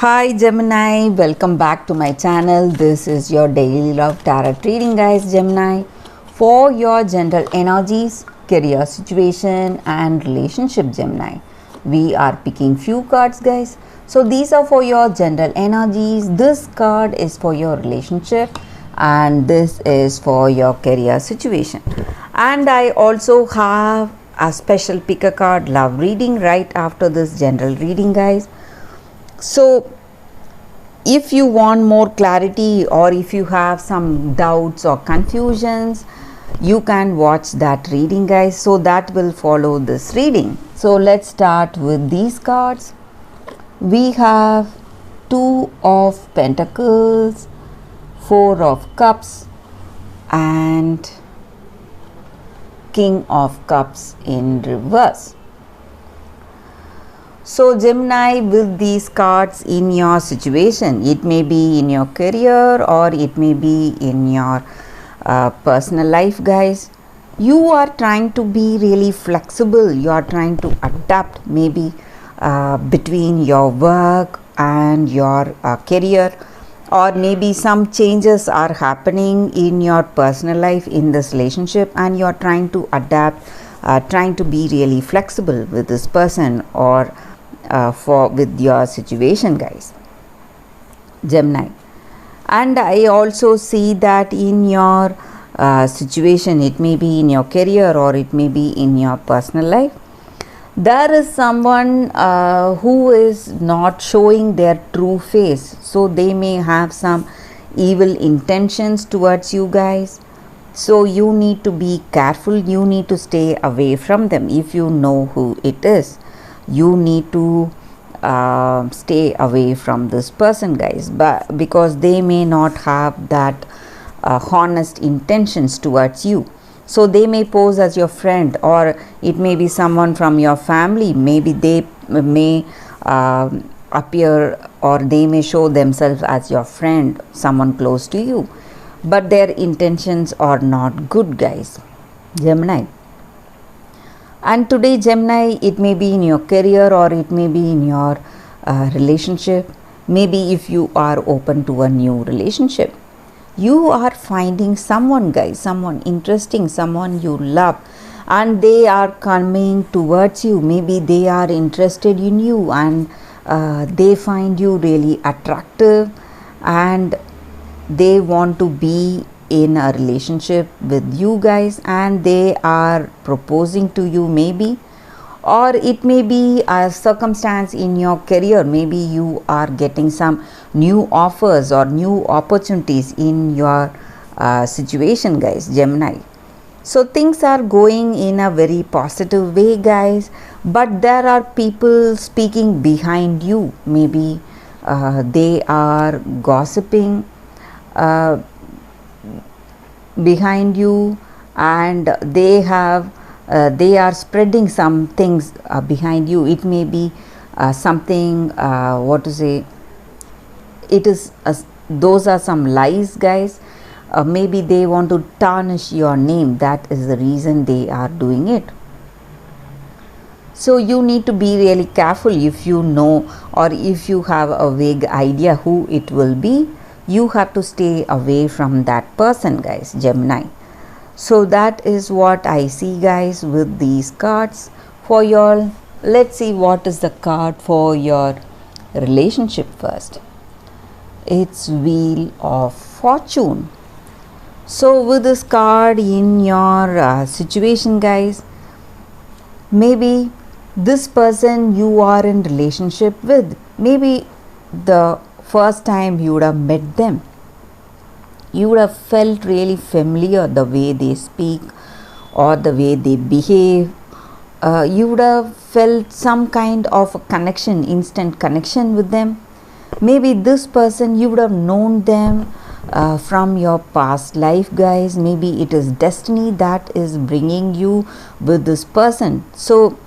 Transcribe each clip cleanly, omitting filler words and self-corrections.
Hi Gemini, welcome back to my channel. This is your daily love tarot reading, guys. Gemini, for your general energies, career situation and relationship. Gemini, we are picking few cards, guys. So these are for your general energies, this card is for your relationship, and this is for your career situation. And I also have a special pick a card love reading right after this general reading, guys. So if you want more clarity, or if you have some doubts or confusions, you can watch that reading, guys. So that will follow this reading. So let's start with these cards. We have Two of Pentacles, Four of Cups and King of Cups in reverse. So Gemini, with these cards in your situation, it may be in your career or it may be in your personal life, guys. You are trying to be really flexible. You are trying to adapt maybe between your work and your career, or maybe some changes are happening in your personal life, in this relationship, and you are trying to adapt, trying to be really flexible with this person or with your situation, guys, Gemini. And I also see that in your situation, it may be in your career or it may be in your personal life, there is someone who is not showing their true face. So they may have some evil intentions towards you, guys. So you need to be careful. You need to stay away from them. If you know who it is, you need to stay away from this person, guys, but because they may not have that honest intentions towards you. So they may pose as your friend, or it may be someone from your family. Maybe they may appear, or they may show themselves as your friend, someone close to you, but their intentions are not good, guys, Gemini. And today, Gemini, it may be in your career or it may be in your relationship. Maybe if you are open to a new relationship, you are finding someone, guys, someone interesting, someone you love, and they are coming towards you. Maybe they are interested in you, and they find you really attractive, and they want to be in a relationship with you, guys, and they are proposing to you, maybe. Or it may be a circumstance in your career. Maybe you are getting some new offers or new opportunities in your situation, guys, Gemini. So things are going in a very positive way, guys, but there are people speaking behind you. Maybe they are gossiping behind you, and they are spreading some things behind you. It may be something, what to say, it is those are some lies, guys. Maybe they want to tarnish your name. That is the reason they are doing it. So you need to be really careful. If you know, or if you have a vague idea who it will be, you have to stay away from that person, guys, Gemini. So that is what I see, guys, with these cards for y'all. Let's see what is the card for your relationship first. It's Wheel of Fortune. So with this card in your situation, guys, maybe this person you are in relationship with, maybe the first time you would have met them, you would have felt really familiar, the way they speak or the way they behave. You would have felt some kind of a connection, instant connection with them. Maybe this person, you would have known them from your past life, guys. Maybe it is destiny that is bringing you with this person. So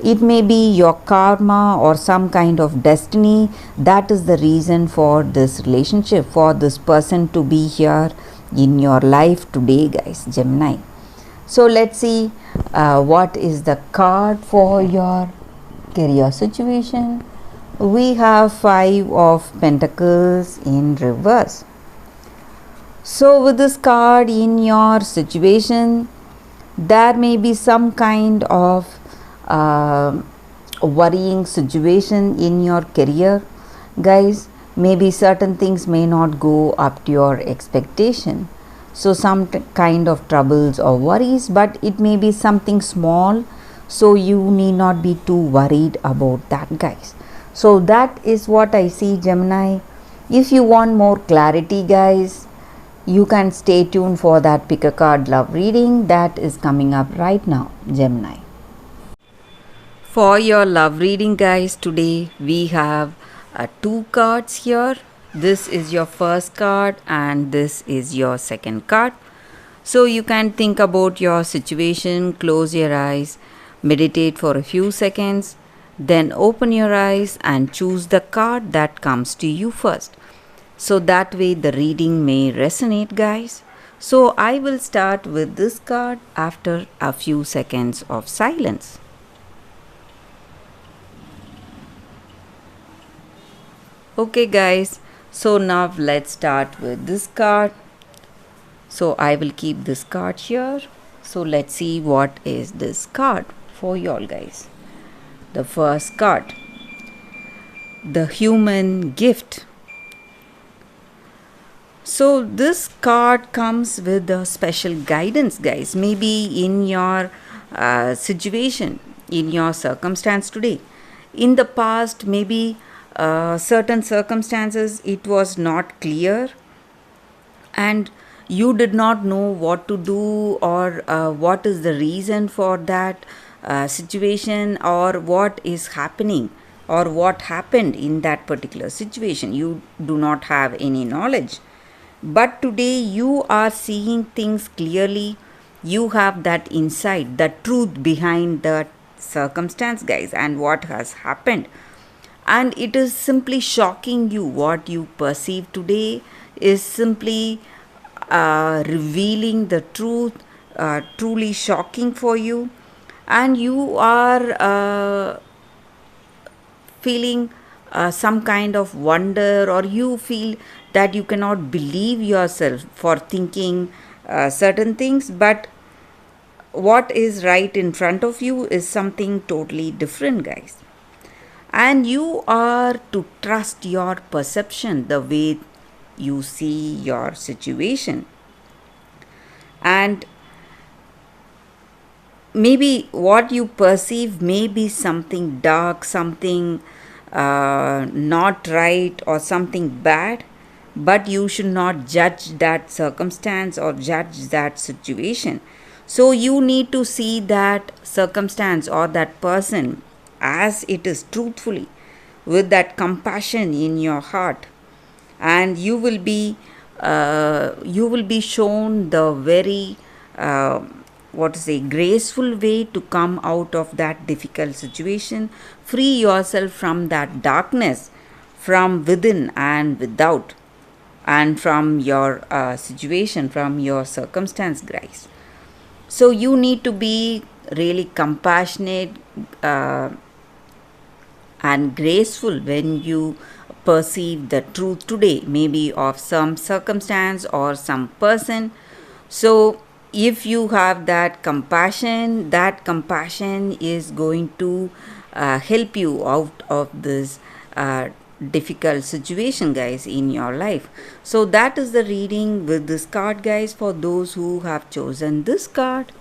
it may be your karma or some kind of destiny. That is the reason for this relationship, for this person to be here in your life today, guys, Gemini. So let's see what is the card for your career situation. we have Five of Pentacles in reverse. So with this card in your situation, there may be some kind of worrying situation in your career, guys. Maybe certain things may not go up to your expectation, so some kind of troubles or worries, but it may be something small, so you need not be too worried about that, guys. So that is what I see, Gemini. If you want more clarity, guys, you can stay tuned for that pick a card love reading that is coming up right now, Gemini. For your love reading, guys, today we have two cards here. This is your first card and this is your second card. So you can think about your situation, close your eyes, meditate for a few seconds, then open your eyes and choose the card that comes to you first. So that way the reading may resonate, guys. So I will start with this card after a few seconds of silence. Okay, guys, so now let's start with this card. So I will keep this card here. So let's see what is this card for y'all, guys. The first card, the human gift. So this card comes with a special guidance, guys. Maybe in your situation, in your circumstance today. In the past, maybe certain circumstances it was not clear and you did not know what to do or what is the reason for that situation or what is happening or what happened in that particular situation. You do not have any knowledge, but today you are seeing things clearly. You have that insight, the truth behind the circumstance, guys, and what has happened. And it is simply shocking you. What you perceive today is simply revealing the truth, truly shocking for you, and you are feeling some kind of wonder, or you feel that you cannot believe yourself for thinking certain things, but what is right in front of you is something totally different, guys. And you are to trust your perception, the way you see your situation. And maybe what you perceive may be something dark, something not right, or something bad, but you should not judge that circumstance or judge that situation. So you need to see that circumstance or that person as it is, truthfully, with that compassion in your heart, and you will be shown the very graceful way to come out of that difficult situation. Free yourself from that darkness from within and without, and from your situation, from your circumstance, guys. So you need to be really compassionate and graceful when you perceive the truth today, maybe of some circumstance or some person. So if you have that compassion is going to help you out of this difficult situation, guys, in your life. So that is the reading with this card, guys, for those who have chosen this card.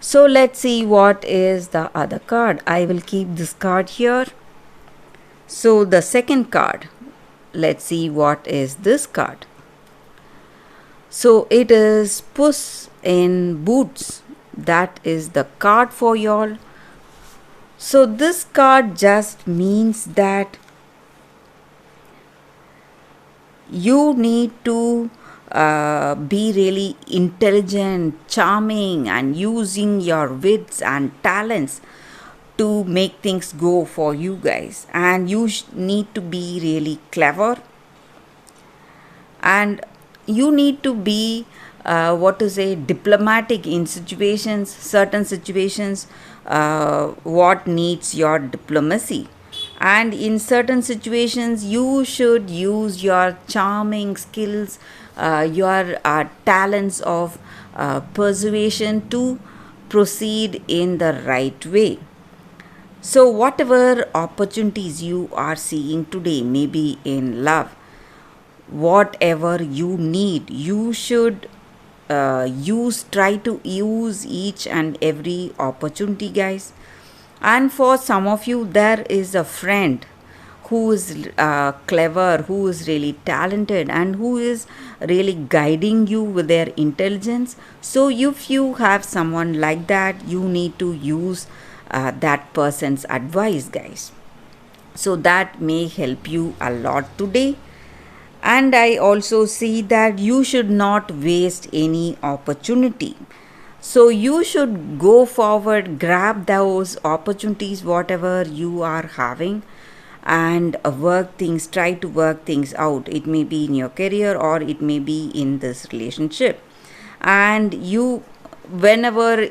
So let's see what is the other card. I will keep this card here. So the second card, let's see what is this card. So it is Puss in Boots. That is the card for y'all. So this card just means that you need to be really intelligent, charming, and using your wits and talents to make things go for you, guys. And you need to be really clever, and you need to be diplomatic in situations, certain situations what needs your diplomacy, and in certain situations you should use your charming skills, your talents of persuasion to proceed in the right way. So whatever opportunities you are seeing today, maybe in love, whatever you need, you should try to use each and every opportunity, guys. And for some of you, there is a friend who is clever, who is really talented, and who is really guiding you with their intelligence. So if you have someone like that, you need to use that person's advice, guys. So that may help you a lot today. And I also see that you should not waste any opportunity. So you should go forward, grab those opportunities, whatever you are having, and try to work things out. It may be in your career or it may be in this relationship. And you, whenever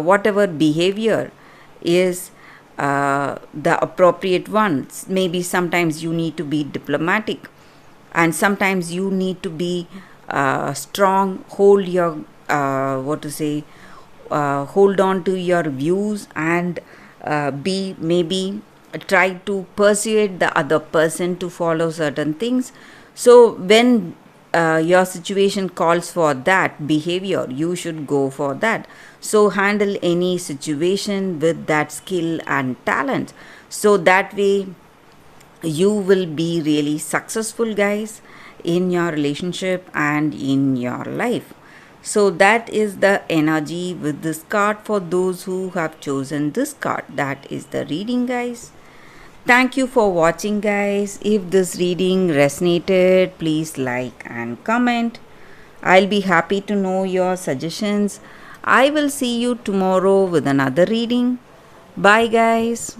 whatever behavior is the appropriate ones, maybe sometimes you need to be diplomatic, and sometimes you need to be strong, hold your hold on to your views, and be maybe try to persuade the other person to follow certain things. So when your situation calls for that behavior, you should go for that. So handle any situation with that skill and talent, so that way you will be really successful, guys, in your relationship and in your life. So that is the energy with this card for those who have chosen this card. That is the reading, guys. Thank you for watching, guys. If this reading resonated, please like and comment. I'll be happy to know your suggestions. I will see you tomorrow with another reading. Bye, guys.